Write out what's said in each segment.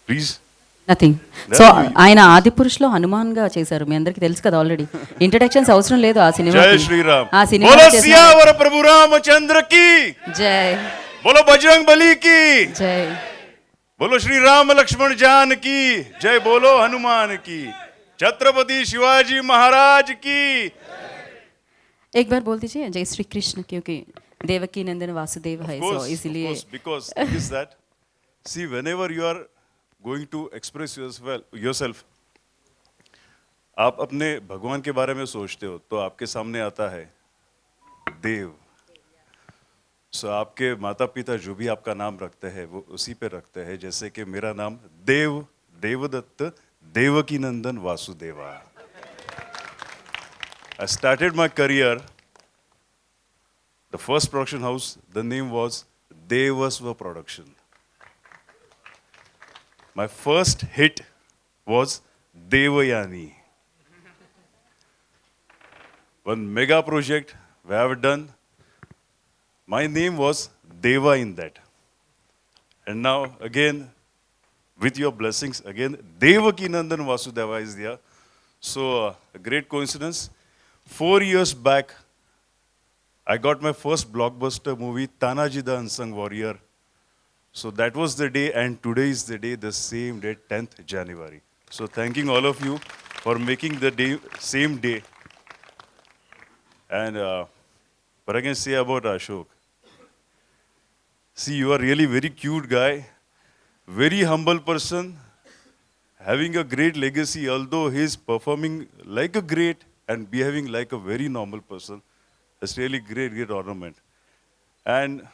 Please. Nothing. So ఆయన ఆదిపురుషులో హనుమాన్గా చేశారు, మీ అందరికీ తెలుసు కదా ఆల్రెడీ. ఇంట్రడక్షన్స్ అవసరం లేదు ఆ సినిమా. జై శ్రీరామ్. ఆ సినిమా బోలో సియావర ప్రభు రామచంద్ర की జై. बोलो बजरंग बली की జై. बोलो श्री राम लक्ष्मण जान की जय, बोलो हनुमान की, छत्रपति शिवाजी महाराज की. एक बार बोल दीजिए जय श्री कृष्ण, क्योंकि देवकी नंदन वासुदेव है, सो इसलिए. Because it is that, see, whenever you are going to express yourself, आप अपने भगवान के बारे में सोचते हो तो आपके सामने आता है देव. सो आपके माता पिता जो भी आपका नाम रखते हैं वो उसी पे रखते हैं. जैसे कि मेरा नाम देव, देवदत्त देवकी नंदन Vasudeva. I started my career, the first production house, the name was Devasva Production. My first hit was Devayani. One mega project we have done. My name was Deva in that. And now again, with your blessings, again, Devaki Nandan Vasudeva is there. So a great coincidence. 4 years back, I got my first blockbuster movie, Tanaji the Unsung Warrior. So that was the day, and today is the day, the same day, 10th January. So thanking all of you for making the day, same day. And what I can say about Ashok, see, you are really very cute guy, very humble person, having a great legacy, although he is performing like a great and behaving like a very normal person. That's really great, great ornament. And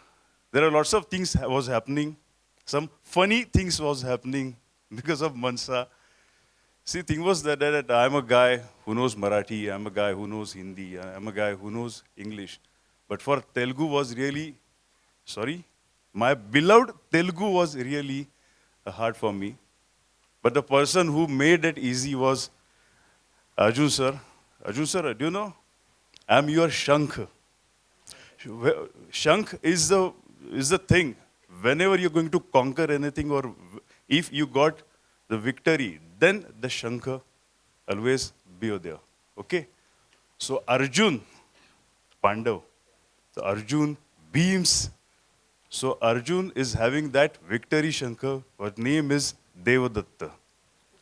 there are lots of things was happening. Some funny things was happening because of Mansa. See, thing was that I'm a guy who knows Marathi, I'm a guy who knows Hindi, I'm a guy who knows English. But for Telugu was really, sorry, my beloved Telugu was really hard for me. But the person who made it easy was Arjun sir. Arjun sir, do you know? I'm your Shankh. Shankh is the thing. Whenever you're going to conquer anything, or if you got the victory, then the Shankh always be there. Okay? So Arjun, Pandav, so Arjun beams. So Arjun is having that victory Shankh. What name is Devadatta.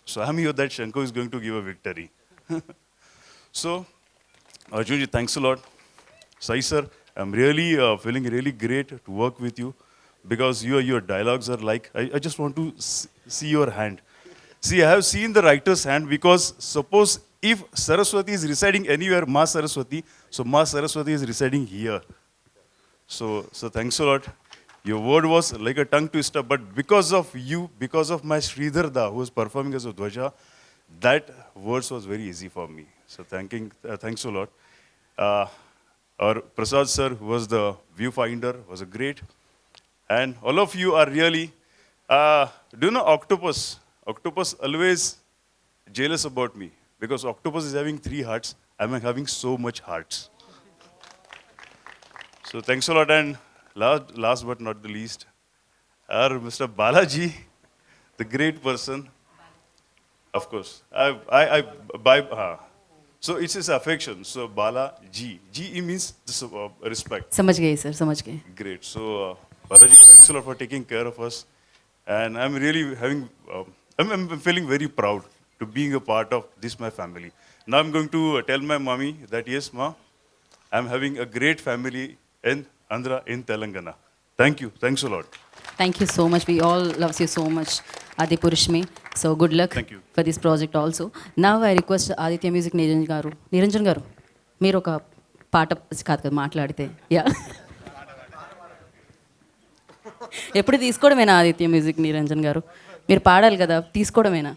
So I'm here that Shankh is going to give a victory. So Arjunji, thanks a lot. Sai sir, I'm really feeling really great to work with you, because your dialogues are like, I just want to see your hand. See, I have seen the writer's hand, because suppose if Saraswati is residing anywhere, Ma Saraswati, so Ma Saraswati is residing here. So thanks a lot. Your word was like a tongue twister, but because of you, because of my Sridhar Da, who was performing as a Dwaja, that words was very easy for me. So thanks a lot. Our Prasad sir, who was the viewfinder, was a great. And all of you are really, do you know Octopus? Octopus always jealous about me, because Octopus is having 3 hearts, I'm having so much hearts. So thanks a lot. And last but not the least, our Mr. Balaji, the great person. Of course, so it's his affection. So Balaji, G means respect. समझ गए sir, समझ गए. Great. So Balaji, thanks a lot for taking care of us, and I'm really having, I'm feeling very proud to being a part of this my family. Now I'm going to tell my mommy that yes, ma, I'm having a great family in Andhra, in Telangana. Thank you. Thanks a lot. Thank you so much. We all loves you so much, Adi Purushmi. So good luck. Thank you. For this project also. Now I request Aditya Music Niranjan garu, మీరు ఒక పాట కాదు కదా మాట్లాడితే, yeah ఎప్పుడు తీసుకోవడమేనా Aditya music Niranjan గారు? మీరు పాడాలి కదా, తీసుకోవడమేనా?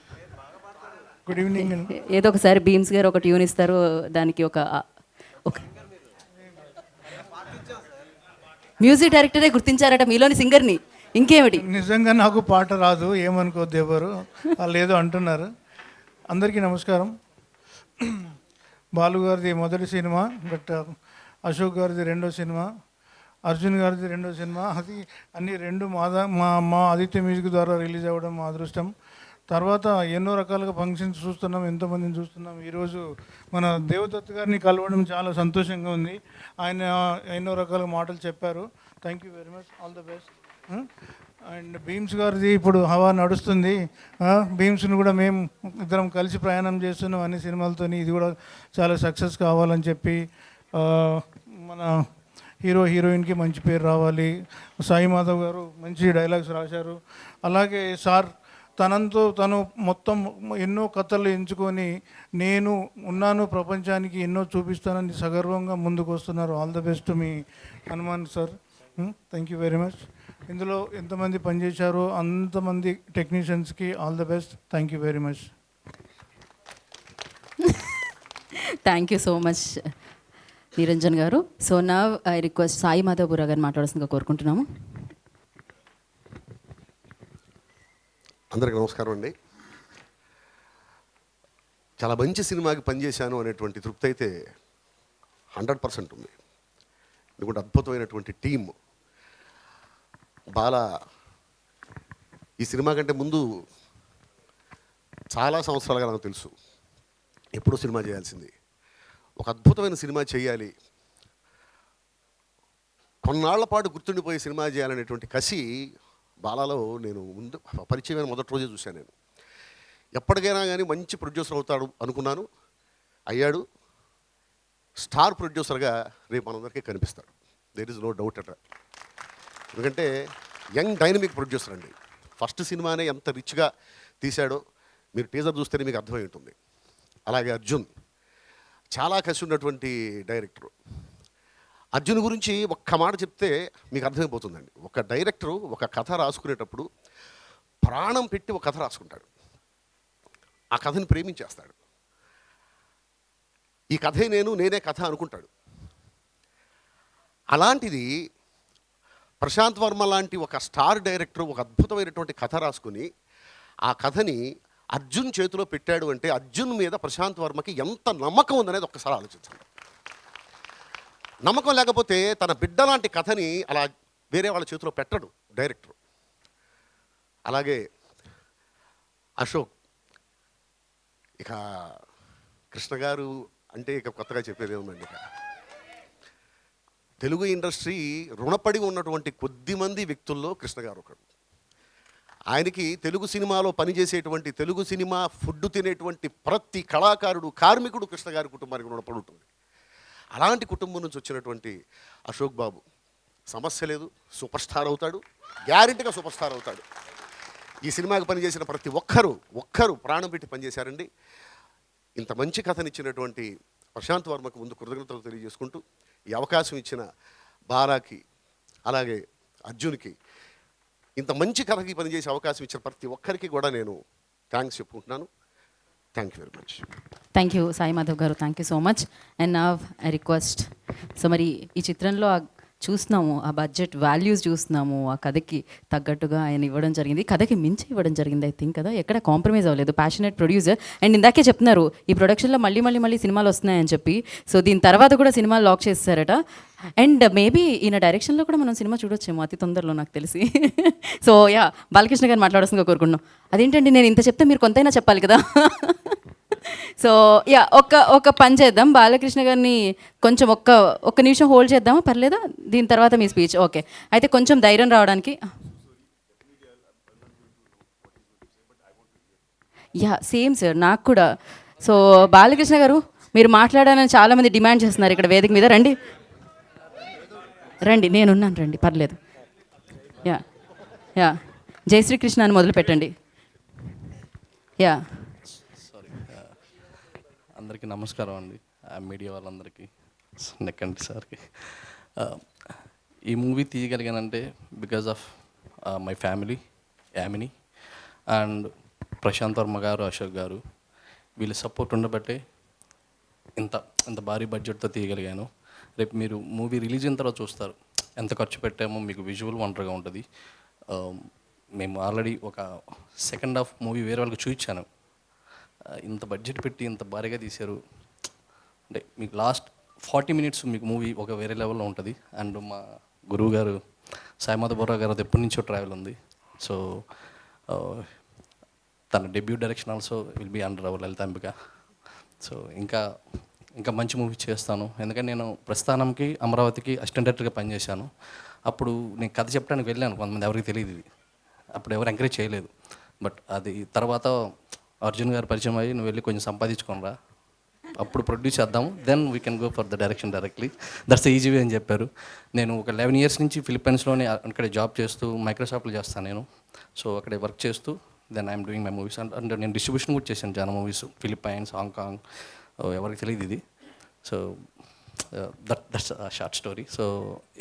Good evening. ఏదో ఒకసారి బీమ్స్ గారు ఒక ట్యూన్ ఇస్తారు, దానికి ఒక మ్యూజిక్ డైరెక్టరే గుర్తించారట మీలోని సింగర్ని. ఇంకేమిటి? నిజంగా నాకు పాట రాదు, ఏమనుకోద్దు ఎవరు, వాళ్ళు ఏదో అంటున్నారు. అందరికీ నమస్కారం. బాలు గారిది మొదటి సినిమా, బట్ అశోక్ గారిది రెండో సినిమా. అర్జున్ గారిది రెండో సినిమా, అది అన్ని రెండు మా ఆదిత్య మ్యూజిక్ ద్వారా రిలీజ్ అవ్వడం మా అదృష్టం. తర్వాత ఎన్నో రకాలుగా ఫంక్షన్స్ చూస్తున్నాం, ఎంతోమందిని చూస్తున్నాం. ఈరోజు మన దేవదత్ గారిని కలవడం చాలా సంతోషంగా ఉంది. ఆయన ఎన్నో రకాల మాటలు చెప్పారు. Thank you very much, all the best. And Bheems గారిది ఇప్పుడు హవా నడుస్తుంది. భీమ్స్ని కూడా మేము ఇద్దరం కలిసి ప్రయాణం చేస్తున్నాం అన్ని సినిమాలతోని. ఇది కూడా చాలా సక్సెస్ కావాలని చెప్పి మన హీరోయిన్కి మంచి పేరు రావాలి. సాయి మాధవ్ గారు మంచి డైలాగ్స్ రాశారు. అలాగే సార్ తను మొత్తం ఎన్నో కథలు ఎంచుకొని నేను ఉన్నాను ప్రపంచానికి ఎన్నో చూపిస్తానని సగర్వంగా ముందుకు వస్తున్నారు. ఆల్ ద బెస్ట్ మీ Hanuman sir. Thank you very much. ఇందులో ఎంతమంది పనిచేశారో అంతమంది టెక్నీషియన్స్కి all the best. Thank you very much. Thank you so much Niranjan గారు. సో నా ఐ రిక్వెస్ట్ సాయి మాధవపుర గారిని మాట్లాడాల్సిందిగా కోరుకుంటున్నాము. అందరికీ నమస్కారం అండి. చాలా మంచి సినిమాకి పనిచేశాను అనేటువంటి తృప్తి అయితే 100% ఉంది. ఎందుకంటే అద్భుతమైనటువంటి టీమ్. బాల ఈ సినిమా కంటే ముందు చాలా సంవత్సరాలుగా నాకు తెలుసు, ఎప్పుడూ సినిమా చేయాల్సింది, ఒక అద్భుతమైన సినిమా చేయాలి, కొన్నాళ్ల పాటు గుర్తుండిపోయే సినిమా చేయాలనేటువంటి కసి బాలాలో నేను ముందు పరిచయమైన మొదటి రోజే చూశాను. నేను ఎప్పటికైనా కానీ మంచి ప్రొడ్యూసర్ అవుతాడు అనుకున్నాను. అయ్యాడు. స్టార్ ప్రొడ్యూసర్గా రేపు మనందరికీ కనిపిస్తాడు. దేర్ ఇస్ నో డౌట్ అట. ఎందుకంటే యంగ్ డైనమిక్ ప్రొడ్యూసర్ అండి. ఫస్ట్ సినిమానే ఎంత రిచ్గా తీశాడో మీరు టీజర్ చూస్తేనే మీకు అర్థమై ఉంటుంది. అలాగే అర్జున్ చాలా కసి ఉన్నటువంటి డైరెక్టరు. అర్జున్ గురించి ఒక్క మాట చెప్తే మీకు అర్థమైపోతుందండి. ఒక డైరెక్టరు ఒక కథ రాసుకునేటప్పుడు ప్రాణం పెట్టి ఒక కథ రాసుకుంటాడు. ఆ కథని ప్రేమించేస్తాడు. ఈ కథే నేనే కథ అనుకుంటాడు. అలాంటిది ప్రశాంత్ వర్మ లాంటి ఒక స్టార్ డైరెక్టర్ ఒక అద్భుతమైనటువంటి కథ రాసుకుని ఆ కథని అర్జున్ చేతిలో పెట్టాడు అంటే అర్జున్ మీద ప్రశాంత్ వర్మకి ఎంత నమ్మకం ఉందనేది ఒక్కసారి ఆలోచించండి. నమ్మకం లేకపోతే తన బిడ్డ లాంటి కథని అలా వేరే వాళ్ళ చేతిలో పెట్టడు డైరెక్టర్. అలాగే అశోక్, ఇక కృష్ణ గారు అంటే ఇక కొత్తగా చెప్పేది ఏముందండి. ఇక తెలుగు ఇండస్ట్రీ రుణపడి ఉన్నటువంటి కొద్దిమంది వ్యక్తుల్లో కృష్ణ గారు ఒకడు. ఆయనకి తెలుగు సినిమాలో పనిచేసేటువంటి తెలుగు సినిమా ఫుడ్ తినేటువంటి ప్రతి కళాకారుడు కార్మికుడు కృష్ణ గారి కుటుంబానికి రుణపడి ఉంటుంది. అలాంటి కుటుంబం నుంచి వచ్చినటువంటి అశోక్ బాబు సమస్య లేదు, సూపర్ స్టార్ అవుతాడు, గ్యారెంటీగా సూపర్ స్టార్ అవుతాడు. ఈ సినిమాకి పనిచేసిన ప్రతి ఒక్కరూ ప్రాణం పెట్టి పనిచేశారండి. ఇంత మంచి కథనిచ్చినటువంటి ప్రశాంత్ వర్మకు ముందు కృతజ్ఞతలు తెలియజేసుకుంటూ ఈ అవకాశం ఇచ్చిన బాలాకి అలాగే అర్జున్కి ఇంత మంచి కథకి పనిచేసే అవకాశం ఇచ్చిన ప్రతి ఒక్కరికి కూడా నేను థ్యాంక్స్ చెప్పుకుంటున్నాను. Thank you very much. Thank you Sai Madhav గారు. Thank you so much. And నా ఐ రిక్వెస్ట్, సో మరి ఈ చిత్రంలో చూస్తున్నాము, ఆ బడ్జెట్ వాల్యూస్ చూస్తున్నాము, ఆ కథకి తగ్గట్టుగా ఆయన ఇవ్వడం జరిగింది, కథకి మించి ఇవ్వడం జరిగింది. ఐ థింక్ కదా ఎక్కడ కాంప్రమైజ్ అవ్వలేదు. Passionate producer. అండ్ ఇందాకే చెప్తున్నారు ఈ ప్రొడక్షన్లో మళ్ళీ సినిమాలు వస్తున్నాయని చెప్పి. సో దీని తర్వాత కూడా సినిమాలు లాక్ చేస్తారట. అండ్ మేబీ ఈయన డైరెక్షన్లో కూడా మనం సినిమా చూడొచ్చేమో అతి తొందరలో నాకు తెలిసి. సో యా, బాలకృష్ణ గారిని మాట్లాడాల్సిందిగా కోరుకుంటున్నాం. అదేంటండి నేను ఇంత చెప్తే మీరు కొంతైనా చెప్పాలి కదా. సో యా, ఒక పని చేద్దాం, బాలకృష్ణ గారిని కొంచెం ఒక్క నిమిషం హోల్డ్ చేద్దామా, పర్లేదా? దీని తర్వాత మీ స్పీచ్. ఓకే, అయితే కొంచెం ధైర్యం రావడానికి. యా సేమ్ సార్, నాకు కూడా. సో బాలకృష్ణ గారు మీరు మాట్లాడాలని చాలామంది డిమాండ్ చేస్తున్నారు ఇక్కడ వేదిక మీద. రండి నేనున్నాను, రండి, పర్లేదు. యా జై శ్రీకృష్ణ అని మొదలు పెట్టండి. యా, అందరికీ నమస్కారం అండి, మీడియా వాళ్ళందరికీ, నెక్కండి సార్కి. ఈ మూవీ తీయగలిగానంటే because of my family, Yamini and Prashanth Varma గారు, అశోక్ గారు, వీళ్ళ సపోర్ట్ ఉండబట్టే ఇంత భారీ బడ్జెట్తో తీయగలిగాను. రేపు మీరు మూవీ రిలీజ్ అయిన తర్వాత చూస్తారు ఎంత ఖర్చు పెట్టామో, మీకు విజువల్ వండర్గా ఉంటుంది. మేము ఆల్రెడీ ఒక సెకండ్ హాఫ్ మూవీ వేరే వాళ్ళకి చూపించాను. ఇంత బడ్జెట్ పెట్టి ఇంత భారీగా తీశారు అంటే మీకు లాస్ట్ 40 minutes మీకు మూవీ ఒక వేరే లెవెల్లో ఉంటుంది. అండ్ మా గురువు గారు సాయిమాధవ్ బొర్రా గారు ఎప్పటి నుంచో ట్రావెల్ ఉంది. సో తన debut direction also will be under our Lalithambika. So ఇంకా మంచి మూవీ చేస్తాను. ఎందుకంటే నేను ప్రస్థానంకి అమరావతికి అసిస్టెంట్ డైరెక్టర్గా పనిచేశాను. అప్పుడు నేను కథ చెప్పడానికి వెళ్ళాను, కొంతమంది ఎవరికి తెలియదు ఇది, అప్పుడు ఎవరు ఎంకరేజ్ చేయలేదు. బట్ అది తర్వాత అర్జున్ గారు పరిచయం అయ్యి నువ్వు వెళ్ళి కొంచెం సంపాదించుకోనరా, అప్పుడు ప్రొడ్యూస్ చేద్దాము, then we can go for the direction directly, that's easy way అని చెప్పారు. నేను ఒక 11 years నుంచి ఫిలిప్పైన్స్లోనే అక్కడ జాబ్ చేస్తూ మైక్రోసాఫ్ట్లో చేస్తాను నేను. సో అక్కడే వర్క్ చేస్తూ then I'm doing my movies. అంటే నేను డిస్ట్రిబ్యూషన్ కూడా చేశాను చాలా మూవీస్, ఫిలిప్పైన్స్, హాంకాంగ్, ఎవరికి తెలియదు ఇది. So that's short story. So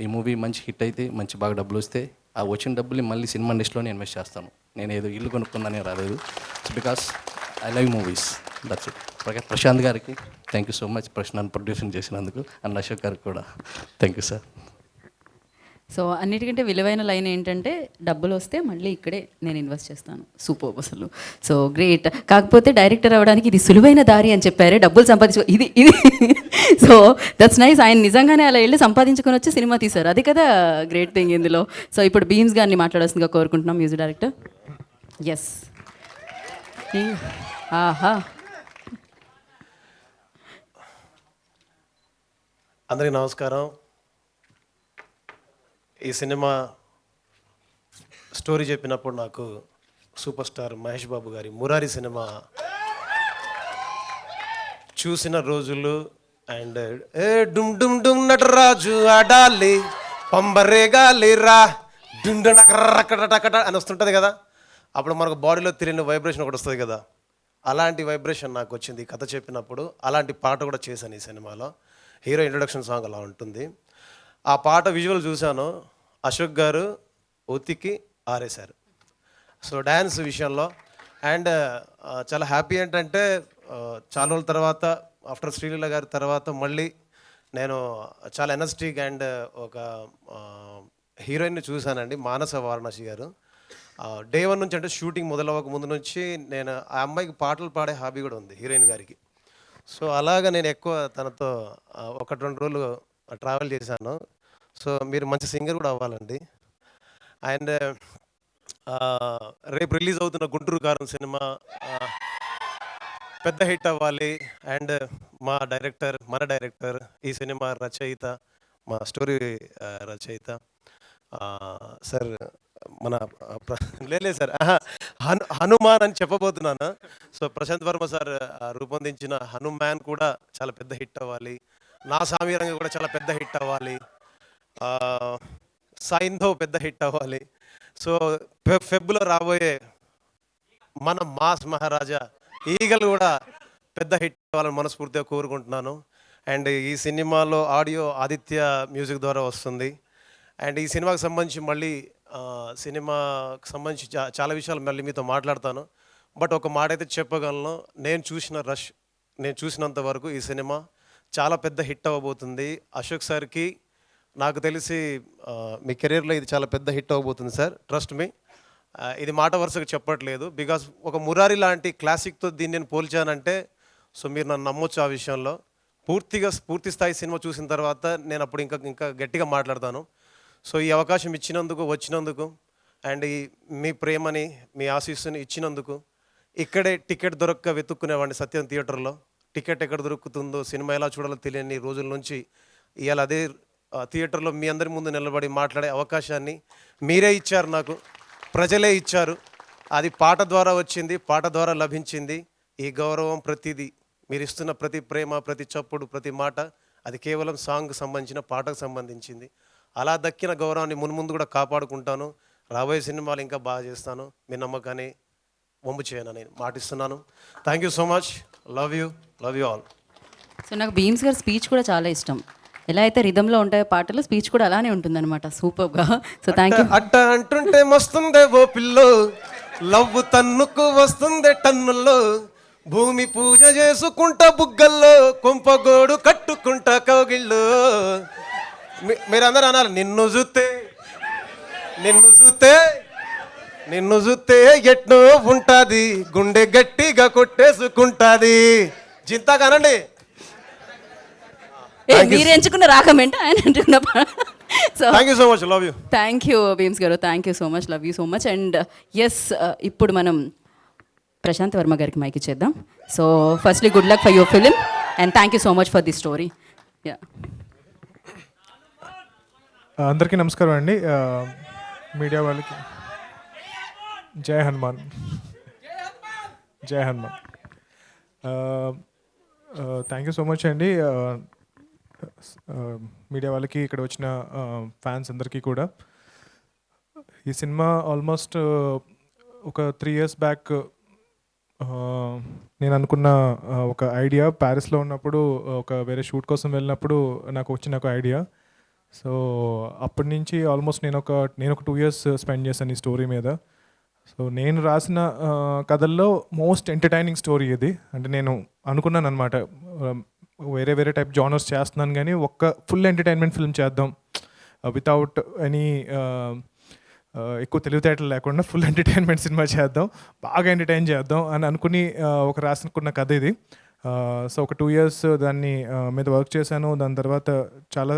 ఈ మూవీ మంచి హిట్ అయితే, మంచి బాగా డబ్బులు వస్తే ఆ వచ్చిన డబ్బుల్ని మళ్ళీ సినిమా ఇండస్ట్రీలోనే ఇన్వెస్ట్ చేస్తాను. నేను ఏదో ఇల్లు కొనుక్కుందానే రాలేదు, because I love movies, that's it. Prashanth గారికి థ్యాంక్ యూ సో మచ్, నన్ను ప్రొడ్యూసింగ్ చేసినందుకు, అండ్ అశోక్ గారికి కూడా థ్యాంక్ యూ సార్. సో అన్నిటికంటే విలువైన లైన్ ఏంటంటే డబ్బులు వస్తే మళ్ళీ ఇక్కడే నేను ఇన్వెస్ట్ చేస్తాను. సూపర్ అసలు. So great. కాకపోతే డైరెక్టర్ అవ్వడానికి ఇది సులువైన దారి అని చెప్పారే, డబ్బులు సంపాదించు ఇది సో దట్స్ నైస్. ఆయన నిజంగానే అలా వెళ్ళి సంపాదించుకొని వచ్చి సినిమా తీశారు, అది కదా గ్రేట్ థింగ్ ఇందులో. సో ఇప్పుడు బీమ్స్ గారిని మాట్లాడాల్సిందిగా కోరుకుంటున్నాం, మ్యూజిక్ డైరెక్టర్. ఎస్. ఆహా. అందరికీ నమస్కారం. ఈ సినిమా స్టోరీ చెప్పినప్పుడు నాకు సూపర్ స్టార్ మహేష్ బాబు గారి మురారి సినిమా చూసిన రోజులు, అండ్ ఏ డుమ్ డుమ్ డుమ్ నటరాజు ఆడాలి పంబరేగాలి రా డుండకట అని వస్తుంటుంది కదా, అప్పుడు మనకు బాడీలో తెలియని వైబ్రేషన్ ఒకటి వస్తుంది కదా, అలాంటి వైబ్రేషన్ నాకు వచ్చింది కథ చెప్పినప్పుడు. అలాంటి పాట కూడా చేశాను ఈ సినిమాలో. హీరో ఇంట్రొడక్షన్ సాంగ్ అలా ఉంటుంది. ఆ పాట విజువల్ చూశాను, అశోక్ గారు ఉతికి ఆరేశారు. సో డ్యాన్స్ విషయంలో అండ్ చాలా హ్యాపీ ఏంటంటే చాలా రోజుల తర్వాత ఆఫ్టర్ శ్రీలీల గారి తర్వాత మళ్ళీ నేను చాలా ఎనర్జెటిక్ అండ్ ఒక హీరోయిన్ని చూశానండి, మానస వారణాసి గారు. డే 1 నుంచి, అంటే షూటింగ్ మొదలవ్వక ముందు నుంచి నేను ఆ అమ్మాయికి పాటలు పాడే హాబీ కూడా ఉంది హీరోయిన్ గారికి. సో అలాగా నేను ఎక్కువ తనతో 1-2 రోజులు ట్రావెల్ చేశాను. సో మీరు మంచి సింగర్ కూడా అవ్వాలండి. అండ్ రేపు రిలీజ్ అవుతున్న గుంటూరు కారం సినిమా పెద్ద హిట్ అవ్వాలి. అండ్ మన డైరెక్టర్, ఈ సినిమా రచయిత, మా స్టోరీ రచయిత సార్, మన లేదు సార్, హనుమాన్ అని చెప్పబోతున్నాను. సో ప్రశాంత్ వర్మ సార్ రూపొందించిన హనుమాన్ కూడా చాలా పెద్ద హిట్ అవ్వాలి. నా సామీరంగా కూడా చాలా పెద్ద హిట్ అవ్వాలి. సైంధవ్ పెద్ద హిట్ అవ్వాలి. సో ఫెబ్లో రాబోయే మన మాస్ మహారాజా ఈగల్ కూడా పెద్ద హిట్ అవ్వాలని మనస్ఫూర్తిగా కోరుకుంటున్నాను. అండ్ ఈ సినిమాలో ఆడియో ఆదిత్య మ్యూజిక్ ద్వారా వస్తుంది. అండ్ ఈ సినిమాకి సంబంధించి మళ్ళీ సినిమాకి సంబంధించి చాలా విషయాలు మళ్ళీ మీతో మాట్లాడతాను. బట్ ఒక మాట అయితే చెప్పగలను, నేను చూసినంత వరకు ఈ సినిమా చాలా పెద్ద హిట్ అవ్వబోతుంది. అశోక్ సార్కి నాకు తెలిసి మీ కెరీర్లో ఇది చాలా పెద్ద హిట్ అవ్వబోతుంది సార్, ట్రస్ట్ మీ. ఇది మాట వరుసగా చెప్పట్లేదు, బికాస్ ఒక మురారి లాంటి క్లాసిక్తో దీన్ని నేను పోల్చానంటే సో మీరు నన్ను నమ్మొచ్చు ఆ విషయంలో. పూర్తి స్థాయి సినిమా చూసిన తర్వాత నేను అప్పుడు ఇంకా గట్టిగా మాట్లాడతాను. సో ఈ అవకాశం వచ్చినందుకు అండ్ మీ ప్రేమని, మీ ఆశీస్సుని ఇచ్చినందుకు, ఇక్కడే టికెట్ దొరక్క వెతుక్కునేవాడిని సత్యం థియేటర్లో. టికెట్ ఎక్కడ దొరుకుతుందో, సినిమా ఎలా చూడాలో తెలియని రోజుల నుంచి ఇవాళ అదే థియేటర్లో మీ అందరి ముందు నిలబడి మాట్లాడే అవకాశాన్ని మీరే ఇచ్చారు నాకు, ప్రజలే ఇచ్చారు. అది పాట ద్వారా వచ్చింది, పాట ద్వారా లభించింది. ఈ గౌరవం ప్రతిదీ మీరు ఇస్తున్న ప్రతి ప్రేమ, ప్రతి చప్పుడు, ప్రతి మాట అది కేవలం సాంగ్కి సంబంధించిన, పాటకు సంబంధించింది. అలా దక్కిన గౌరవాన్ని మున్ముందు కూడా కాపాడుకుంటాను. రాబోయే సినిమాలు ఇంకా బాగా చేస్తాను. మీ నమ్మకాన్ని వంపు చేయనని మాటిస్తున్నాను. Thank you so much. Love you all. So నాకు బీమ్స్ గారి స్పీచ్ కూడా చాలా ఇష్టం. ఎలా అయితే రిధంలో ఉంటాయో పాటలు, స్పీచ్ కూడా అలానే ఉంటుందన్నమాట, సూపర్గా. So thank you. అట్ట అంటుంటే మస్తుందే ఓ పిల్లో, లవ్ తన్నుకు వస్తుందే టన్నుల్లో, భూమి పూజ చేసుకుంటా బుగ్గల్లో, కొంపగోడు కట్టుకుంటా కౌగిళ్ళు. మీరందరూ అనాలి, నిన్ను చూస్తే ఎట్నో ఉంటుంది, గుండె గట్టిగా కొట్టేసుకుంటుంది. జింతాగానండి. మీరు ఎంచుకున్న రాగం ఏంటి, ఆయన అంటున్న so thank you so much, love you. Thank you Bheems గారు, thank you so much, love you so much. And yes, ఇప్పుడు మనం ప్రశాంత్ వర్మ గారికి మైక్ ఇచ్చేద్దాం. So firstly good luck for your film and thank you so much for the story. Ya, అందరికీ నమస్కారం అండి. Media వాళ్ళకి Jai Hanuman, Jai Hanuman. Thank you so much అండి. Media వాళ్ళకి, ఇక్కడ వచ్చిన ఫ్యాన్స్ అందరికీ కూడా. ఈ సినిమా ఆల్మోస్ట్ ఒక 3 years బ్యాక్ నేను అనుకున్న ఒక ఐడియా. ప్యారిస్లో ఉన్నప్పుడు ఒక వేరే షూట్ కోసం వెళ్ళినప్పుడు నాకు వచ్చిన ఒక ఐడియా. సో అప్పటి నుంచి ఆల్మోస్ట్ నేను ఒక 2 years స్పెండ్ చేశాను ఈ స్టోరీ మీద. సో నేను రాసిన కథల్లో మోస్ట్ ఎంటర్టైనింగ్ స్టోరీ ఇది. అంటే నేను అనుకున్నాను అనమాట, వేరే వేరే టైప్ జానర్స్ చేస్తున్నాను కానీ ఒక్క ఫుల్ ఎంటర్టైన్మెంట్ ఫిల్మ్ చేద్దాం, వితౌట్ ఎనీ ఎక్కువ తెలివితేటలు లేకుండా ఫుల్ ఎంటర్టైన్మెంట్ సినిమా చేద్దాం, బాగా ఎంటర్టైన్ చేద్దాం అని అనుకుని ఒక రాసుకున్న కథ ఇది. సో ఒక 2 years దాన్ని మీద వర్క్ చేశాను. దాని తర్వాత చాలా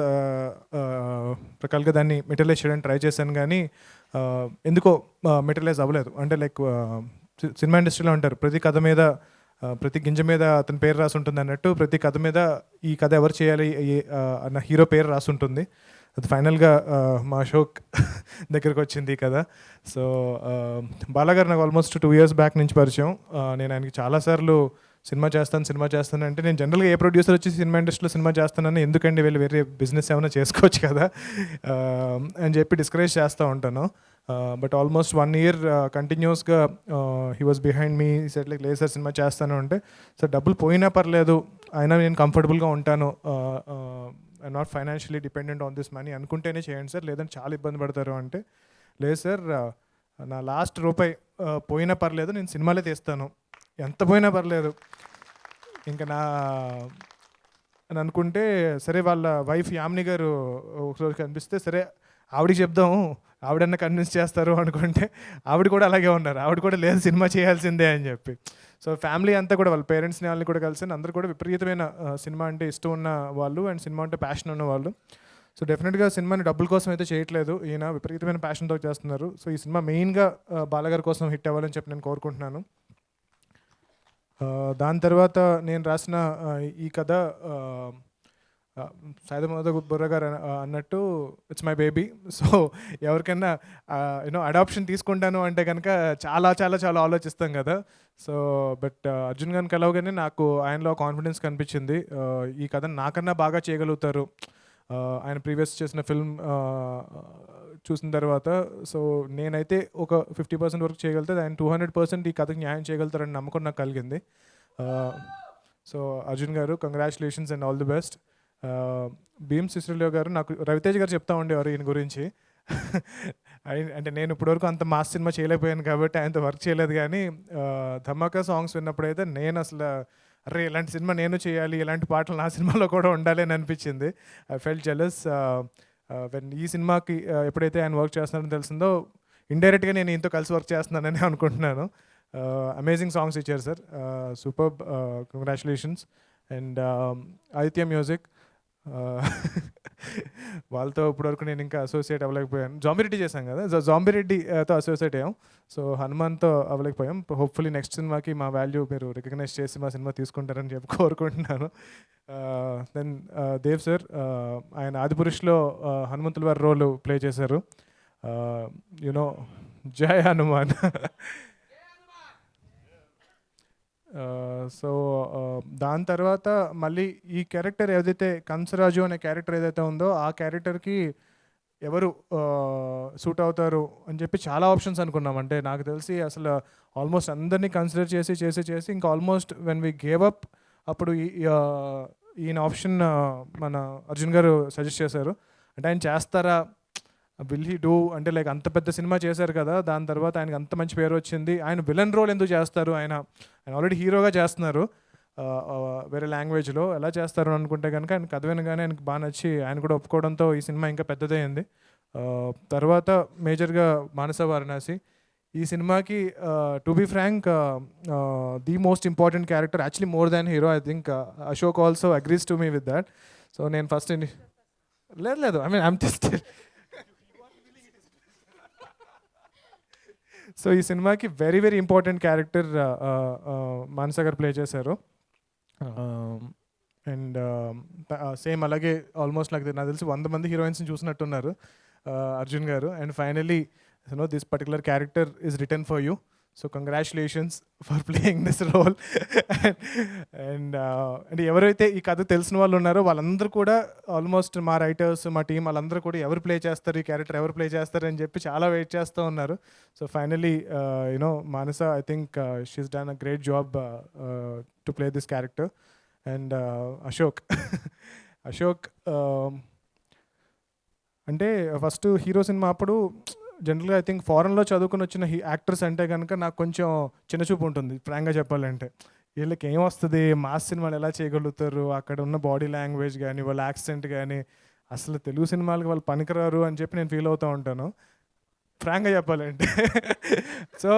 రకాలుగా దాన్ని మెటీరియలైజ్ చేయడానికి ట్రై చేశాను కానీ ఎందుకో మెటీరియలైజ్ అవ్వలేదు. అంటే లైక్ సినిమా ఇండస్ట్రీలో అంటారు, ప్రతి కథ మీద ప్రతి గింజ మీద అతని పేరు రాసి ఉంటుంది అన్నట్టు, ప్రతి కథ మీద ఈ కథ ఎవరు చేయాలి అన్న హీరో పేరు రాసి ఉంటుంది. అది ఫైనల్గా మా అశోక్ దగ్గరకు వచ్చింది ఈ కథ. సో బాలాగారు నాకు ఆల్మోస్ట్ 2 years బ్యాక్ నుంచి పరిచయం. నేను ఆయనకి చాలాసార్లు సినిమా చేస్తాను అంటే, నేను జనరల్గా ఏ ప్రొడ్యూసర్ వచ్చి సినిమా ఇండస్ట్రీలో సినిమా చేస్తానని, ఎందుకండి వెళ్ళి వేరే బిజినెస్ ఏమైనా చేసుకోవచ్చు కదా అని చెప్పి డిస్కరేజ్ చేస్తూ ఉంటాను. బట్ ఆల్మోస్ట్ 1 year కంటిన్యూస్గా he was behind me. Set like లేదు సార్ సినిమా చేస్తాను అంటే, సార్ డబ్బులు పోయినా పర్లేదు, అయినా నేను కంఫర్టబుల్గా ఉంటాను, I not financially dependent on this money, అనుకుంటేనే చేయండి సార్, లేదంటే చాలా ఇబ్బంది పడతారు అంటే, లేదు సార్ నా లాస్ట్ రూపాయి పోయినా పర్లేదు, నేను సినిమాలే తీస్తాను, ఎంత పోయినా పర్లేదు ఇంకా నా అని అనుకుంటే, సరే వాళ్ళ వైఫ్ యామిని గారు ఒకరోజు కనిపిస్తే, సరే ఆవిడకి చెప్దాం, ఆవిడన్నా కన్విన్స్ చేస్తారు అనుకుంటే, ఆవిడ కూడా అలాగే ఉన్నారు. ఆవిడ కూడా లేదు సినిమా చేయాల్సిందే అని చెప్పి. సో ఫ్యామిలీ అంతా కూడా వాళ్ళ పేరెంట్స్ని వాళ్ళని కూడా కలిసి, అందరూ కూడా విపరీతమైన సినిమా అంటే ఇష్టం ఉన్న వాళ్ళు అండ్ సినిమా అంటే ప్యాషన్ ఉన్న వాళ్ళు. సో డెఫినెట్గా సినిమాని డబ్బుల కోసం అయితే చేయట్లేదు, ఈయన విపరీతమైన ప్యాషన్తో చేస్తున్నారు. సో ఈ సినిమా మెయిన్గా బాలగారి కోసం హిట్ అవ్వాలని చెప్పి నేను కోరుకుంటున్నాను. దాని తర్వాత నేను రాసిన ఈ కథ సైదమోద బుర్ర గారు అన్నట్టు ఇట్స్ మై బేబీ. సో ఎవరికైనా యూనో అడాప్షన్ తీసుకుంటాను అంటే కనుక చాలా చాలా చాలా ఆలోచిస్తాం కదా. సో బట్ అర్జున్ గారిని కలవగానే నాకు ఆయనలో కాన్ఫిడెన్స్ కనిపించింది, ఈ కథను నాకన్నా బాగా చేయగలుగుతారు. ఆయన ప్రీవియస్ చేసిన ఫిల్మ్ చూసిన తర్వాత సో నేనైతే ఒక 50% వరకు చేయగలితే, ఆయన 200% ఈ కథకి న్యాయం చేయగలుగుతారని నమ్మకం నాకు కలిగింది. సో అర్జున్ గారు congratulations and all the best. Bheem Ceciroleo గారు, నాకు రవితేజ్ గారు చెప్తా ఉండేవారు ఈయన గురించి. అంటే నేను ఇప్పటివరకు అంత మాస్ సినిమా చేయలేకపోయాను కాబట్టి ఆయనతో వర్క్ చేయలేదు, కానీ ధమాకా సాంగ్స్ విన్నప్పుడైతే నేను అసలు అరే ఇలాంటి సినిమా నేను చేయాలి, ఇలాంటి పాటలు నా సినిమాలో కూడా ఉండాలి అని అనిపించింది. ఐ ఫెల్ట్ జెలస్ వెన్ ఈ సినిమాకి ఎప్పుడైతే ఆయన వర్క్ చేస్తున్నారని తెలిసిందో, ఇండైరెక్ట్గా నేను ఈయనతో కలిసి వర్క్ చేస్తున్నానని అనుకుంటున్నాను. అమేజింగ్ సాంగ్స్ ఇచ్చారు sir, super, congratulations. And Aditya music, వాళ్ళతో ఇప్పటివరకు నేను ఇంకా అసోసియేట్ అవ్వలేకపోయాను. జాంబిరెడ్డి చేశాం కదా, జాంబిరెడ్డితో అసోసియేట్ అయ్యాం. సో హనుమాన్తో అవ్వలేకపోయాం. హోప్ఫుల్లీ నెక్స్ట్ సినిమాకి మా వాల్యూ మీరు రికగ్నైజ్ చేసి మా సినిమా తీసుకుంటారని చెప్పి కోరుకుంటున్నాను. దెన్ దేవ్ సార్, ఆయన ఆదిపురుషులో హనుమంతుల వారి రోల్ ప్లే చేశారు. యునో జై హనుమాన్. సో దాని తర్వాత మళ్ళీ ఈ క్యారెక్టర్ ఏదైతే కంసరాజు అనే క్యారెక్టర్ ఏదైతే ఉందో, ఆ క్యారెక్టర్కి ఎవరు సూట్ అవుతారు అని చెప్పి చాలా ఆప్షన్స్ అనుకున్నాం. అంటే నాకు తెలిసి అసలు ఆల్మోస్ట్ అందరినీ కన్సిడర్ చేసి ఇంకా almost when we gave up, అప్పుడు ఈయన ఆప్షన్ మన అర్జున్ గారు సజెస్ట్ చేశారు. అంటే ఆయన చేస్తారా, విల్ హీ డూ, అంటే లైక్ అంత పెద్ద సినిమా చేశారు కదా, దాని తర్వాత ఆయనకి అంత మంచి పేరు వచ్చింది, ఆయన విలన్ రోల్ ఎందుకు చేస్తారు, ఆయన ఆల్రెడీ హీరోగా చేస్తున్నారు వేరే లాంగ్వేజ్లో, ఎలా చేస్తారు అని అనుకుంటే కనుక ఆయన కథ వినగానే ఆయనకు బాగా నచ్చి ఆయన కూడా ఒప్పుకోవడంతో ఈ సినిమా ఇంకా పెద్దదైంది. తర్వాత మేజర్గా మానస వారణాసి. ఈ సినిమాకి to be frank the most important character, actually more than hero. I think Ashok also agrees to me with that. So నేను ఫస్ట్ లేదు I mean I'm just so ఈ సినిమాకి very very important character Manasa garu play చేశారు. And same అలాగే almost నాకు తెలిసి 100 మంది హీరోయిన్స్ని చూసినట్టున్నారు Arjun garu. And finally this particular character is return for you. So congratulations for playing this role. And అంటే ఎవరైతే ఈ కథ తెలిసిన వాళ్ళు ఉన్నారో వాళ్ళందరూ కూడా ఆల్మోస్ట్ మా రైటర్స్ మా టీం వాళ్ళందరూ కూడా ఎవరు ప్లే చేస్తారు, ఈ క్యారెక్టర్ ఎవరు ప్లే చేస్తారు అని చెప్పి చాలా వెయిట్ చేస్తూ ఉన్నారు. So finally Manasa I think she's done a great job to play this character. And Ashok అంటే ఫస్ట్ హీరో సినిమా అప్పుడు జనరల్గా ఐ థింక్ ఫారెన్లో చదువుకుని వచ్చిన యాక్టర్స్ అంటే కనుక నాకు కొంచెం చిన్నచూపు ఉంటుంది ఫ్రాంక్గా చెప్పాలంటే. వీళ్ళకి ఏం వస్తుంది, మాస్ సినిమాలు ఎలా చేయగలుగుతారు, అక్కడ ఉన్న బాడీ లాంగ్వేజ్ కానీ వాళ్ళ యాక్సెంట్ కానీ అసలు తెలుగు సినిమాలకు వాళ్ళు పనికిరారు అని చెప్పి నేను ఫీల్ అవుతూ ఉంటాను ఫ్రాంక్గా చెప్పాలంటే. సో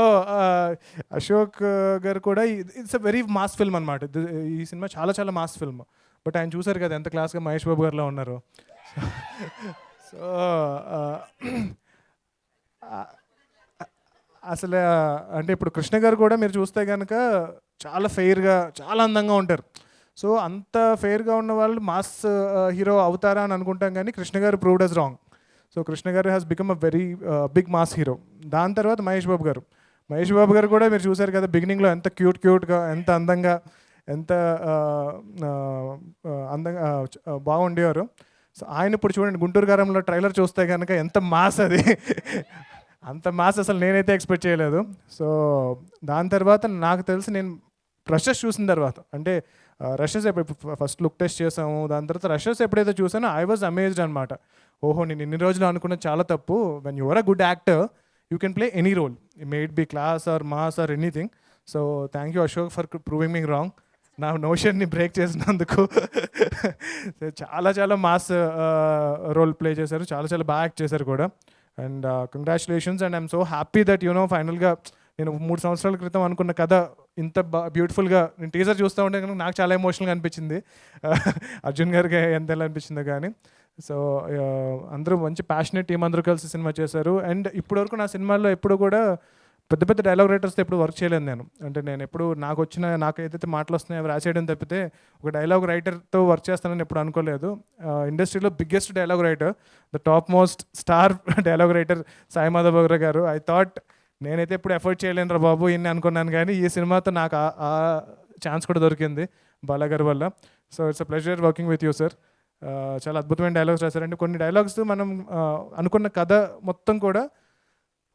అశోక్ గారు కూడా it's a very mass film అనమాట. ఈ సినిమా చాలా చాలా మాస్ ఫిల్మ్. బట్ ఆయన చూసారు కదా ఎంత క్లాస్గా మహేష్ బాబు గారిలో ఉన్నారు. సో అసలు అంటే ఇప్పుడు కృష్ణ గారు కూడా మీరు చూస్తే కనుక చాలా ఫెయిర్గా చాలా అందంగా ఉంటారు. సో అంత ఫెయిర్గా ఉన్న వాళ్ళు మాస్ హీరో అవుతారా అని అనుకుంటాం, కానీ Krishna garu proved us wrong. So Krishna garu has become a very big mass hero. దాని తర్వాత మహేష్ బాబు గారు కూడా మీరు చూసారు కదా బిగినింగ్లో ఎంత క్యూట్గా ఎంత అందంగా ఎంత అందంగా బాగుండేవారు. సో ఆయన ఇప్పుడు చూడండి గుంటూరు గారంలో ట్రైలర్ చూస్తే కనుక ఎంత మాస్ అది. అంత మాస్ అసలు నేనైతే ఎక్స్పెక్ట్ చేయలేదు. సో దాని తర్వాత నాకు తెలిసి నేను రషెస్ చూసిన తర్వాత అంటే రషెస్ ఫస్ట్ లుక్ టెస్ట్ చేసాము, దాని తర్వాత రషెస్ ఎప్పుడైతే చూసానో ఐ వాజ్ అమేజ్డ్ అనమాట. ఓహో నేను ఇన్ని రోజులు అనుకున్నది చాలా తప్పు. When you're a good actor you can play any role, may it be class or mass or anything. So thank you Ashok for proving me wrong, నా నోషన్ని బ్రేక్ చేసినందుకు. చాలా చాలా మాస్ రోల్ ప్లే చేశారు, చాలా చాలా బాగా యాక్ట్ చేశారు కూడా. And congratulations. And I'm so happy that ఫైనల్గా నేను 3 సంవత్సరాల క్రితం అనుకున్న కథ ఇంత బ్యూటిఫుల్గా నేను టీజర్ చూస్తూ ఉంటే కనుక నాకు చాలా ఎమోషనల్గా అనిపించింది. అర్జున్ గారికి ఎంత ఎలా అనిపించిందో కానీ. సో అందరూ మంచి ప్యాషనెట్ టీం అందరూ కలిసి సినిమా చేశారు. అండ్ ఇప్పటివరకు నా సినిమాల్లో ఎప్పుడు కూడా పెద్ద పెద్ద డైలాగ్ రైటర్స్తో ఎప్పుడు వర్క్ చేయలేదు నేను. అంటే నేను ఎప్పుడు నాకు ఏదైతే మాటలు వస్తున్నాయో అవి రాసేయడం తప్పితే ఒక డైలాగ్ రైటర్తో వర్క్ చేస్తానని ఎప్పుడు అనుకోలేదు. ఇండస్ట్రీలో biggest dialogue writer, the top most star dialogue writer Sai Madhav Burra గారు. ఐ థాట్ నేనైతే ఎప్పుడు ఎఫర్ట్ చేయలేను రా బాబు ఇన్ని అనుకున్నాను, కానీ ఈ సినిమాతో నాకు ఆ ఛాన్స్ కూడా దొరికింది బాలాగారి వల్ల. So it's a pleasure working with you sir. చాలా అద్భుతమైన డైలాగ్స్ రాశారంటే కొన్ని డైలాగ్స్ మనం అనుకున్న కథ మొత్తం కూడా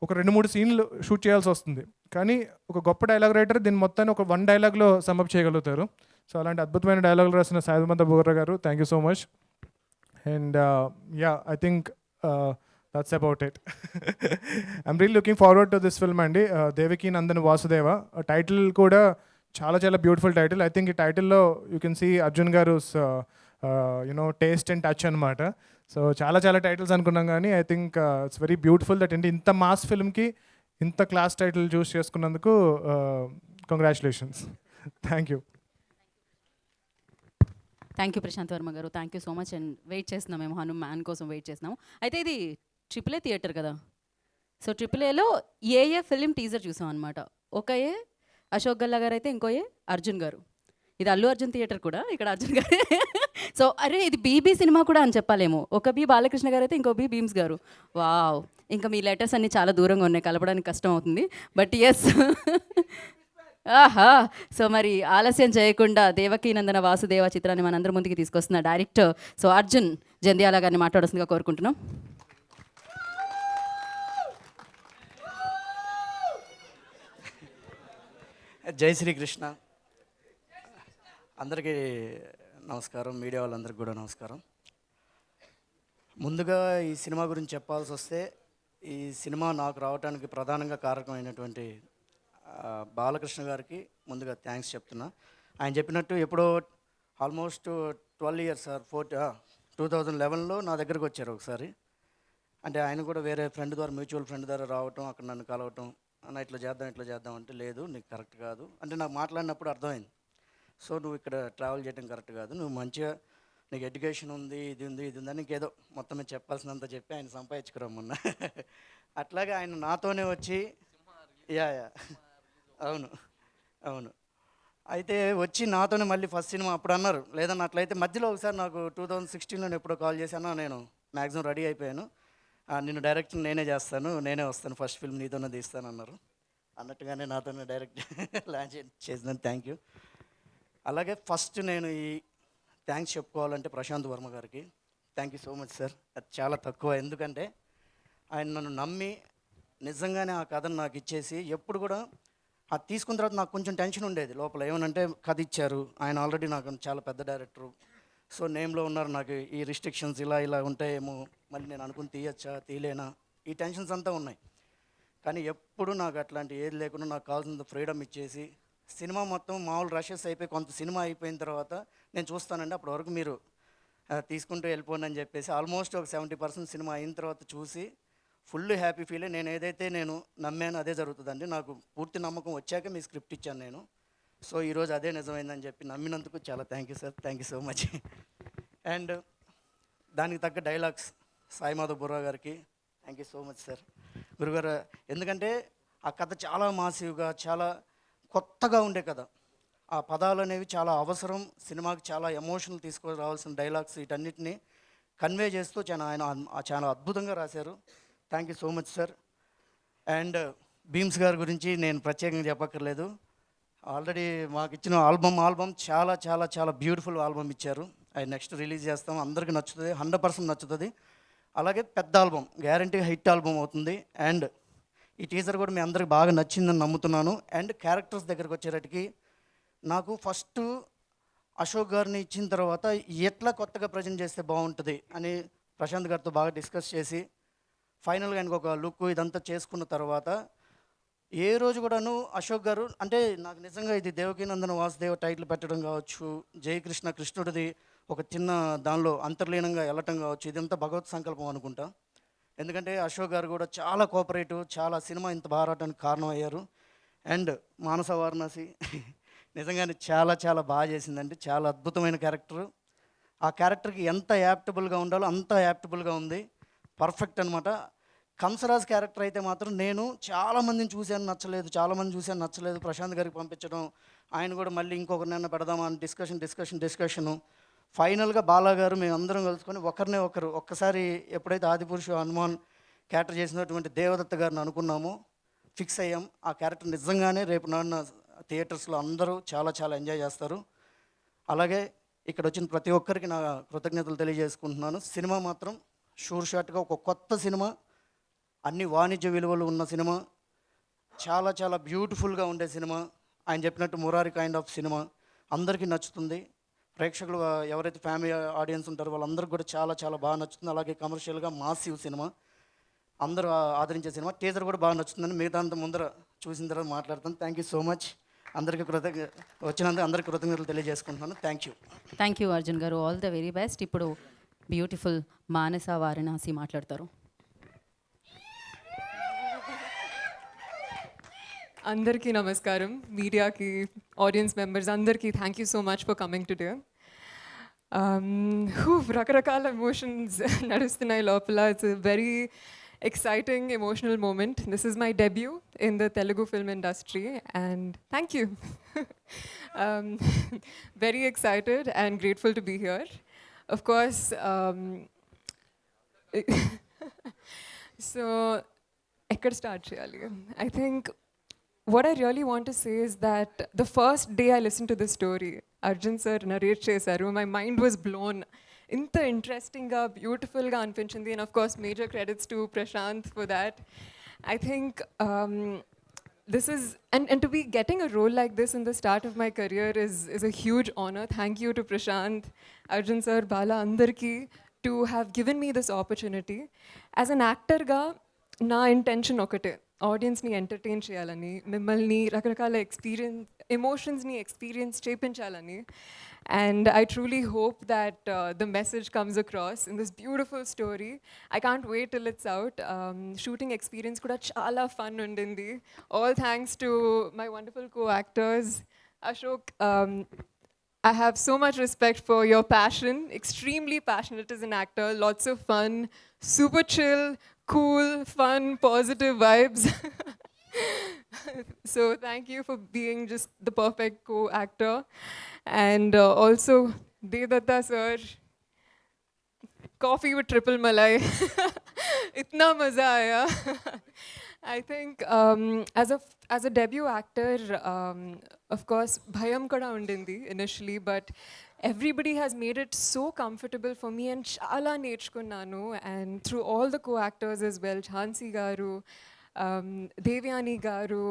ఒక 2-3 సీన్లు షూట్ చేయాల్సి వస్తుంది, కానీ ఒక గొప్ప డైలాగ్ రైటర్ దీన్ని మొత్తాన్ని ఒక 1 డైలాగ్లో సమ్అప్ చేయగలుగుతారు. సో అలాంటి అద్భుతమైన డైలాగులు రాసిన సాయి మాధవ్ బోగ్రా గారు, thank you so much. And I think that's about it. I'm really looking forward to this film అండి. దేవకి నందన్ వాసుదేవ టైటిల్ కూడా చాలా చాలా బ్యూటిఫుల్ టైటిల్. ఐ థింక్ ఈ టైటిల్లో యూ కెన్ సీ అర్జున్ గారు టేస్ట్ అండ్ టచ్ అనమాట. సో చాలా చాలా టైటిల్స్ అనుకున్నాం, కానీ I think it's very beautiful that ఏంటి ఇంత మాస్ ఫిల్మ్కి ఇంత క్లాస్ టైటిల్ చూస్ చేసుకున్నందుకు congratulations. Thank you. Thank you Prashanth Varma గారు, thank you so much. And wait చేస్తున్నాం, మేము హనుమాన్ కోసం వెయిట్ చేస్తున్నాము. అయితే ఇది AAA థియేటర్ కదా, సో AAAలో ఏ ఫిలిం టీజర్ చూసాం అనమాట. ఒక అశోక్ గల్లా గారు అయితే, ఇంకో అర్జున్ గారు. ఇది అల్లు అర్జున్ థియేటర్ కూడా, ఇక్కడ అర్జున్ గారు. సో అరే ఇది బీబీ సినిమా కూడా అని చెప్పాలేమో. ఒక బి బాలకృష్ణ గారు అయితే, ఇంకో బి భీమ్స్ గారు. వావ్, ఇంకా మీ లెటర్స్ అన్నీ చాలా దూరంగా ఉన్నాయి, కలపడానికి కష్టం అవుతుంది. బట్ ఎస్ ఆహా. సో మరి ఆలస్యం చేయకుండా దేవకీ నందన వాసుదేవ చిత్రాన్ని మనందరి ముందుకి తీసుకొస్తున్న డైరెక్టర్ సో అర్జున్ జంధ్యాల గారిని మాట్లాడాల్సిందిగా కోరుకుంటున్నాం. జై శ్రీకృష్ణ. అందరికీ నమస్కారం, మీడియా వాళ్ళందరికీ కూడా నమస్కారం. ముందుగా ఈ సినిమా గురించి చెప్పాల్సి వస్తే, ఈ సినిమా నాకు రావడానికి ప్రధానంగా కారకమైనటువంటి బాలకృష్ణ గారికి ముందుగా థ్యాంక్స్ చెప్తున్నా. ఆయన చెప్పినట్టు ఎప్పుడో ఆల్మోస్ట్ 12 years సార్ 2011లో నా దగ్గరకు వచ్చారు ఒకసారి. అంటే ఆయన కూడా వేరే ఫ్రెండ్ ద్వారా, మ్యూచువల్ ఫ్రెండ్ ద్వారా రావటం, అక్కడ నన్ను కలవటం, అన్న ఇట్లా చేద్దాం అంటే, లేదు నీకు కరెక్ట్ కాదు అంటే నాకు మాట్లాడినప్పుడు అర్థమైంది. సో నువ్వు ఇక్కడ ట్రావెల్ చేయడం కరెక్ట్ కాదు, నువ్వు మంచిగా నీకు ఎడ్యుకేషన్ ఉంది, ఇది ఉంది, ఇది ఉందని ఇంకేదో మొత్తం మీద చెప్పాల్సినంత చెప్పి ఆయన సంపాదించుకురమ్మన్నా. అట్లాగే ఆయన నాతోనే వచ్చి యా అవును అవును అయితే వచ్చి నాతోనే మళ్ళీ ఫస్ట్ సినిమా అప్పుడు అన్నారు, లేదన్న అట్లయితే మధ్యలో ఒకసారి నాకు 2016లో ఎప్పుడో కాల్ చేశాను, నేను మ్యాక్సిమం రెడీ అయిపోయాను, నిన్ను డైరెక్ట్ నేనే చేస్తాను, నేనే వస్తాను, ఫస్ట్ ఫిల్మ్ నీతోనే తీస్తాను అన్నారు. అన్నట్టుగానే నాతోనే డైరెక్ట్ లాంచ్ చేసినాను. Thank you. అలాగే ఫస్ట్ నేను ఈ థ్యాంక్స్ చెప్పుకోవాలంటే ప్రశాంత్ వర్మ గారికి. Thank you so much sir. అది చాలా తక్కువ, ఎందుకంటే ఆయన నన్ను నమ్మి నిజంగానే ఆ కథను నాకు ఇచ్చేసి, ఎప్పుడు కూడా అది తీసుకున్న తర్వాత నాకు కొంచెం టెన్షన్ ఉండేది లోపల, ఏమనంటే కథ ఇచ్చారు ఆయన, ఆల్రెడీ నాకు చాలా పెద్ద డైరెక్టరు, సో నేమ్లో ఉన్నారు, నాకు ఈ రిస్ట్రిక్షన్స్ ఇలా ఉంటాయేమో, మళ్ళీ నేను అనుకుని తీయచ్చా తీయలేనా, ఈ టెన్షన్స్ అంతా ఉన్నాయి. కానీ ఎప్పుడు నాకు అట్లాంటి ఏది లేకుండా నాకు కావాల్సినంత ఫ్రీడమ్ ఇచ్చేసి, సినిమా మొత్తం మామూలు రషెస్ అయిపోయి కొంత సినిమా అయిపోయిన తర్వాత నేను చూస్తానండి, అప్పటి వరకు మీరు తీసుకుంటూ వెళ్ళిపోండి అని చెప్పేసి ఆల్మోస్ట్ ఒక 70% సినిమా అయిన తర్వాత చూసి ఫుల్ హ్యాపీ ఫీల్ అయ్యి, నేను ఏదైతే నేను నమ్మాను అదే జరుగుతుందండి, నాకు పూర్తి నమ్మకం వచ్చాక మీ స్క్రిప్ట్ ఇచ్చాను నేను, సో ఈరోజు అదే నిజమైందని చెప్పి నమ్మినందుకు చాలా thank you sir. Thank you so much. And దానికి తగ్గ డైలాగ్స్ సాయి మాధవ్ బుర్రా గారికి thank you so much sir. గురుగారు, ఎందుకంటే ఆ కథ చాలా మాసివ్గా, చాలా కొత్తగా ఉండే కథ, ఆ పదాలు అనేవి చాలా అవసరం, సినిమాకి చాలా ఎమోషనల్ తీసుకురావాల్సిన డైలాగ్స్, వీటన్నిటిని కన్వే చేస్తూ చాలా అద్భుతంగా రాశారు. Thank you so much sir. And Bheems గారి గురించి నేను ప్రత్యేకంగా చెప్పక్కర్లేదు, ఆల్రెడీ మాకు ఇచ్చిన ఆల్బమ్ చాలా చాలా చాలా బ్యూటిఫుల్ ఆల్బమ్ ఇచ్చారు. అది నెక్స్ట్ రిలీజ్ చేస్తాం, అందరికీ నచ్చుతుంది, 100% నచ్చుతుంది. అలాగే పెద్ద ఆల్బమ్, గ్యారంటీ హిట్ ఆల్బమ్ అవుతుంది. అండ్ ఈ టీజర్ కూడా మీ అందరికి బాగా నచ్చిందని నమ్ముతున్నాను. అండ్ క్యారెక్టర్స్ దగ్గరికి వచ్చేటట్టుకి నాకు ఫస్ట్ అశోక్ గారిని ఇచ్చిన తర్వాత ఎట్లా కొత్తగా ప్రజెంట్ చేస్తే బాగుంటుంది అని ప్రశాంత్ గారితో బాగా డిస్కస్ చేసి ఫైనల్గా ఆయనకు ఒక లుక్ ఇదంతా చేసుకున్న తర్వాత ఏ రోజు కూడాను అశోక్ గారు అంటే నాకు నిజంగా ఇది దేవకీనందన వాసుదేవ టైటిల్ పెట్టడం కావచ్చు, జయకృష్ణ కృష్ణుడిది ఒక చిన్న దానిలో అంతర్లీనంగా వెళ్ళటం కావచ్చు, ఇదంతా భగవత్ సంకల్పం అనుకుంటా. ఎందుకంటే అశోక్ గారు కూడా చాలా కోఆపరేటివ్, చాలా సినిమా ఇంత బాగా రావడానికి కారణం అయ్యారు. అండ్ మానస వారణాసి నిజంగానే చాలా చాలా బాగా చేసిందండి, చాలా అద్భుతమైన క్యారెక్టరు. ఆ క్యారెక్టర్కి ఎంత యాప్టబుల్గా ఉండాలో అంత యాప్టబుల్గా ఉంది, పర్ఫెక్ట్ అనమాట. కంసరాజ్ క్యారెక్టర్ అయితే మాత్రం నేను చాలామందిని చూశాను నచ్చలేదు, ప్రశాంత్ గారికి పంపించడం, ఆయన కూడా మళ్ళీ ఇంకొకరినైనా పెడదామా అని డిస్కషను. ఫైనల్గా బాలా గారు మేము అందరం కలుసుకొని ఒక్కసారి ఎప్పుడైతే ఆదిపురుషు హనుమాన్ క్యారెక్టర్ చేసినటువంటి దేవదత్త గారిని అనుకున్నామో ఫిక్స్ అయ్యాం. ఆ క్యారెక్టర్ నిజంగానే రేపు నాన్న థియేటర్స్లో అందరూ చాలా చాలా ఎంజాయ్ చేస్తారు. అలాగే ఇక్కడ వచ్చిన ప్రతి ఒక్కరికి నా కృతజ్ఞతలు తెలియజేసుకుంటున్నాను. సినిమా మాత్రం షూర్ షాట్గా ఒక కొత్త సినిమా, అన్ని వాణిజ్య విలువలు ఉన్న సినిమా, చాలా చాలా బ్యూటిఫుల్గా ఉండే సినిమా, ఆయన చెప్పినట్టు మురారి కైండ్ ఆఫ్ సినిమా, అందరికీ నచ్చుతుంది. ప్రేక్షకులు ఎవరైతే ఫ్యామిలీ ఆడియన్స్ ఉంటారో వాళ్ళందరికీ కూడా చాలా చాలా బాగా నచ్చుతుంది. అలాగే కమర్షియల్గా మాసివ్ సినిమా, అందరూ ఆదరించే సినిమా. టీజర్ కూడా బాగా నచ్చుతుందని మిగతా అంత ముందర చూసిన తర్వాత మాట్లాడతాను. Thank you so much. అందరికీ వచ్చినందుకు అందరికీ కృతజ్ఞతలు తెలియజేసుకుంటున్నాను. థ్యాంక్ యూ అర్జున్ గారు, ఆల్ ద వెరీ బెస్ట్. ఇప్పుడు బ్యూటిఫుల్ మానస వారణాసి మాట్లాడతారు. అందరికీ నమస్కారం, మీడియాకి, ఆడియన్స్ మెంబర్స్ అందరికీ thank you so much for coming today. రకరకాల ఎమోషన్స్ నడుస్తున్నాయి లోపల. It's very exciting emotional moment. This is my debut in the Telugu film industry and thank you. Very excited and grateful to be here. Of course, so ekkada start cheyali. I think what I really want to say is that the first day I listened to this story, Arjun sir narrate chesaru, my mind was blown. ఇంత ఇంట్రెస్టింగ్గా బ్యూటిఫుల్గా అనిపించింది. And of course major credits to Prashanth for that. I think this is and to be getting a role like this in the start of my career is a huge honor. Thank you to Prashant, Arjun sir, Bala, andarki to have given me this opportunity. As an actor ga na intention okate, audience ni entertain cheyalani, mimmalni rakarakala emotions ni experience chepinchalani. And I truly hope that the message comes across in this beautiful story. I can't wait till it's out. Shooting experience kuda chala fun undindi. All thanks to my wonderful co-actors. Ashok, I have so much respect for your passion, extremely passionate as an actor, lots of fun, super chill, cool, fun, positive vibes. So thank you for being just the perfect co-actor. And also, Devdatta sir, coffee with triple malai. Itna maza aaya. I think as a debut actor, of course, bhayam kada undindi initially, but everybody has made it so comfortable for me and chala నేర్చుకున్నాను, and through all the co-actors as well, Jhansi garu, Devyani garu,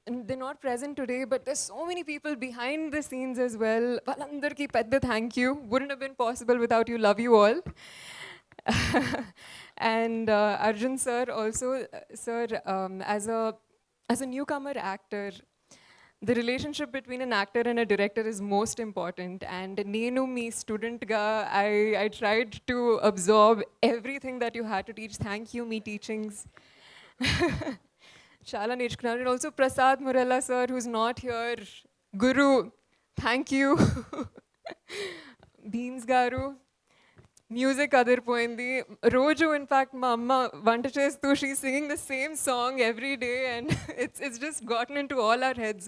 and they're not present today, but there's so many people behind the scenes as well. Valandarki pedda thank you. Wouldn't have been possible without you. Love you all. And Arjun sir also, sir, as a newcomer actor, the relationship between an actor and a director is most important. And nenu me student ga, I tried to absorb everything that you had to teach. Thank you, me teachings. Chala నేర్చుకున్నాను. And also Prasad Murala sir, who's not here. Guru, thank you. Beams garu. Music అదిరిపోయింది. రోజు in fact మా అమ్మ వంట చేస్తూ షీ's singing the same song every day, and it's just gotten into all our heads.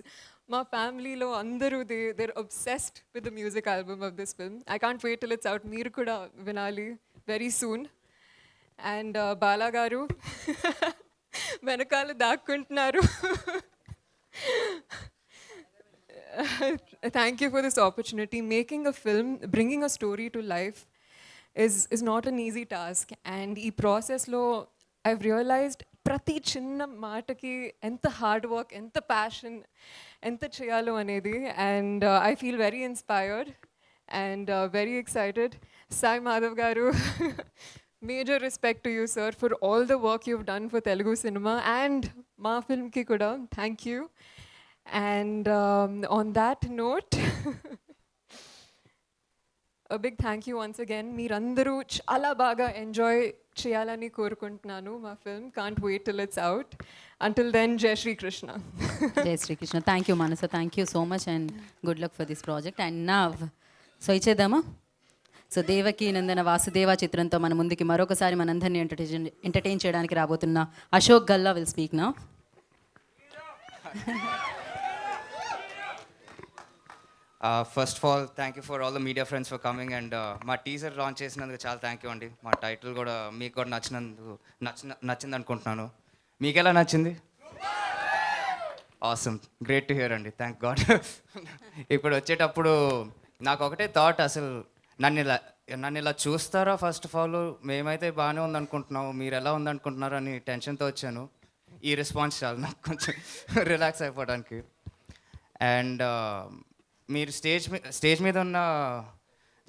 మా ఫ్యామిలీలో అందరూ they're obsessed with the music album of this film. I can't wait till it's out. మీరు కూడా వినాలి very soon. And బాలా గారు వెనకాల దాక్కుంటున్నారు. Thank you for this opportunity. Making a film, bringing a story to life is not an easy task. And ఈ ప్రాసెస్లో I've realized ప్రతి చిన్న మాటకి ఎంత హార్డ్ వర్క్, ఎంత ప్యాషన్, ఎంత చేయాలో అనేది. And I feel very inspired and very excited. Sai Madhav garu, major respect to you, sir, for all the work you've done for Telugu cinema and మా film ki kuda. Thank you. And on that note, a big thank you once again. మీరందరూ చాలా బాగా enjoy చేయాలని కోరుకుంటున్నాను మా film. Can't wait till it's out. Until then, Jai Shri Krishna. Jai Sri Krishna. Thank you Manasa, thank you so much and good luck for this project. And now so ఇచ్చేద్దామా? So Devaki Nandana Vasudeva చిత్రంతో మన ముందుకి మరొకసారి మనందరినీ ఎంటర్టైన్ చేయడానికి రాబోతున్న Ashok Galla will speak now. First of all thank you for all the media friends for coming. And మా teaser launch చేసినందుకు చాలా థ్యాంక్ యూ అండి. మా టైటిల్ కూడా మీకు కూడా నచ్చింది అనుకుంటున్నాను. మీకు ఎలా నచ్చింది? ఆసమ్, గ్రేట్ టు హియర్ అండి. Thank God. ఇప్పుడు వచ్చేటప్పుడు నాకు ఒకటే థాట్, అసలు నన్ను ఇలా చూస్తారా? ఫస్ట్ ఆఫ్ ఆల్ మేమైతే బాగానే ఉందనుకుంటున్నాము, మీరు ఎలా ఉందనుకుంటున్నారు అని టెన్షన్తో వచ్చాను. ఈ రెస్పాన్స్ చాలు నాకు కొంచెం రిలాక్స్ అయిపోవడానికి. అండ్ మీరు స్టేజ్ మీద ఉన్న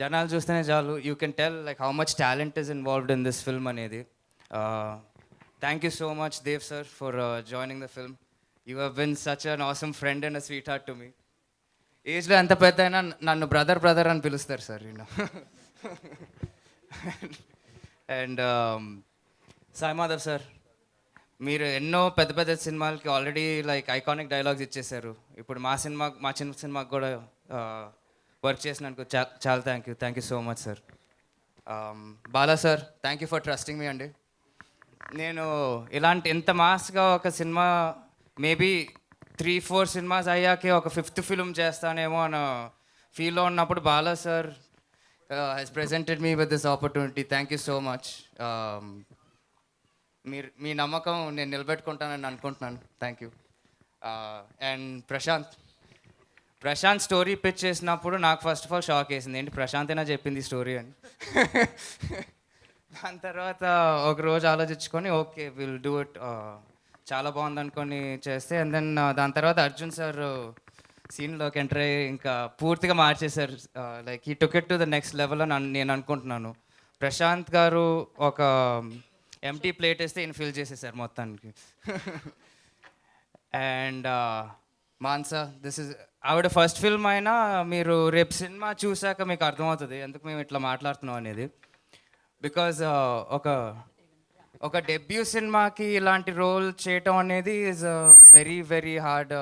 జనాలు చూస్తేనే చాలు, you can tell like how much talent is involved in this film అనేది. Thank you so much Dev sir for joining the film. You have been such an awesome friend and a sweet heart to me. ఏజ్లో ఎంత పెద్ద అయినా నన్ను brother అని పిలుస్తారు sir ఈయన. And Sai Madhav sir, మీరు ఎన్నో పెద్ద పెద్ద సినిమాలకి ఆల్రెడీ లైక్ ఐకానిక్ డైలాగ్స్ ఇచ్చేశారు. ఇప్పుడు మా చిన్న సినిమాకి కూడా వర్క్ చేసినందుకు చాలా thank you so much sir. Bala sir, thank you for trusting me అండి. నేను ఇంత మాస్గా ఒక సినిమా మేబీ 3-4 సినిమాస్ అయ్యాకే ఒక 5th ఫిల్మ్ చేస్తానేమో అని ఫీల్లో ఉన్నప్పుడు Bala sir has presented me with this opportunity. Thank you so much. మీ నమ్మకం నేను నిలబెట్టుకుంటానని అనుకుంటున్నాను. Thank you. And Prashanth story pitch చేసినప్పుడు నాకు ఫస్ట్ ఆఫ్ ఆల్ షాక్ వేసింది, ఏంటి ప్రశాంత్ అయినా చెప్పింది స్టోరీ అని. దాని తర్వాత ఒకరోజు ఆలోచించుకొని ఓకే విల్ డూ ఇట్, చాలా బాగుంది అనుకొని చేస్తే. అండ్ దెన్ దాని తర్వాత అర్జున్ సార్ సీన్లోకి ఎంటర్ అయ్యి ఇంకా పూర్తిగా మార్చేశారు. లైక్ ఈ took it to the next level అని నేను అనుకుంటున్నాను. ప్రశాంత్ గారు ఒక ఎంటీ ప్లేట్ వేస్తే ఈయన ఫిల్ చేసేసారు మొత్తానికి. అండ్ మాన్సా, దిస్ ఇస్ ఆవిడ ఫస్ట్ ఫిల్మ్ అయినా మీరు రేపు సినిమా చూసాక మీకు అర్థమవుతుంది ఎందుకు మేము ఇట్లా మాట్లాడుతున్నాం అనేది. బికాజ్ ఒక డెబ్యూ సినిమాకి ఇలాంటి రోల్ చేయటం అనేది is very very hard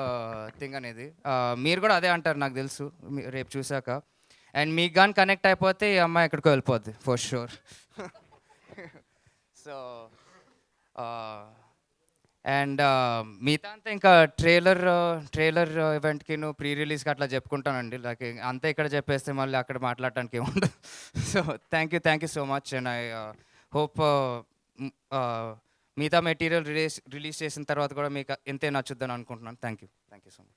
thing అనేది. మీరు కూడా అదే అంటారు నాకు తెలుసు రేపు చూసాక. అండ్ మీకు కానీ కనెక్ట్ అయిపోతే ఈ అమ్మాయి ఎక్కడికో వెళ్ళిపోద్ది ఫర్ షూర్. సో అండ్ మిగతా అంతా ఇంకా ట్రైలర్ ఈవెంట్కి ప్రీ రిలీజ్కి అట్లా చెప్పుకుంటానండి. లైక్ అంతా ఇక్కడ చెప్పేస్తే మళ్ళీ అక్కడ మాట్లాడటానికి ఏముండదు. So thank you so much. And I hope మిగతా మెటీరియల్ రిలీజ్ చేసిన తర్వాత కూడా మీకు ఎంతే నచ్చుద్దని అనుకుంటున్నాను. Thank you so much.